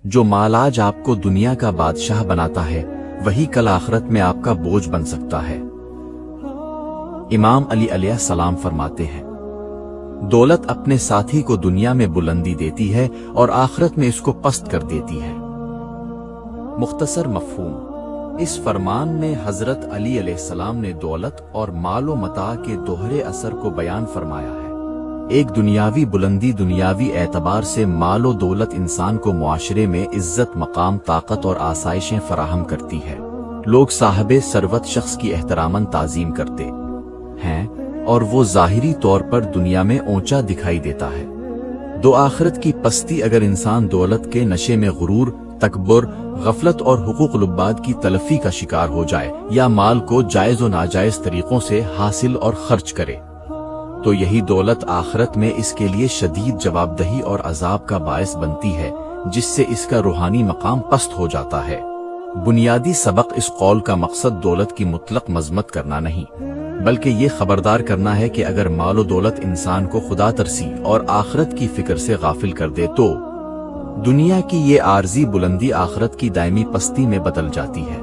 جو مال آج آپ کو دنیا کا بادشاہ بناتا ہے وہی کل آخرت میں آپ کا بوجھ بن سکتا ہے۔ امام علی علیہ السلام فرماتے ہیں، دولت اپنے ساتھی کو دنیا میں بلندی دیتی ہے اور آخرت میں اس کو پست کر دیتی ہے۔ مختصر مفہوم، اس فرمان میں حضرت علی علیہ السلام نے دولت اور مال و متاع کے دوہرے اثر کو بیان فرمایا ہے۔ ایک دنیاوی بلندی دنیاوی اعتبار سے مال و دولت انسان کو معاشرے میں عزت، مقام، طاقت اور آسائشیں فراہم کرتی ہے۔ لوگ صاحب ثروت شخص کی احتراماً تعظیم کرتے ہیں اور وہ ظاہری طور پر دنیا میں اونچا دکھائی دیتا ہے۔ دو آخرت کی پستی، اگر انسان دولت کے نشے میں غرور، تکبر، غفلت اور حقوق العباد کی تلفی کا شکار ہو جائے یا مال کو جائز و ناجائز طریقوں سے حاصل اور خرچ کرے، تو یہی دولت آخرت میں اس کے لیے شدید جواب دہی اور عذاب کا باعث بنتی ہے، جس سے اس کا روحانی مقام پست ہو جاتا ہے۔ بنیادی سبق اس قول کا مقصد دولت کی مطلق مذمت کرنا نہیں، بلکہ یہ خبردار کرنا ہے کہ اگر مال و دولت انسان کو خدا ترسی اور آخرت کی فکر سے غافل کر دے تو دنیا کی یہ عارضی بلندی آخرت کی دائمی پستی میں بدل جاتی ہے۔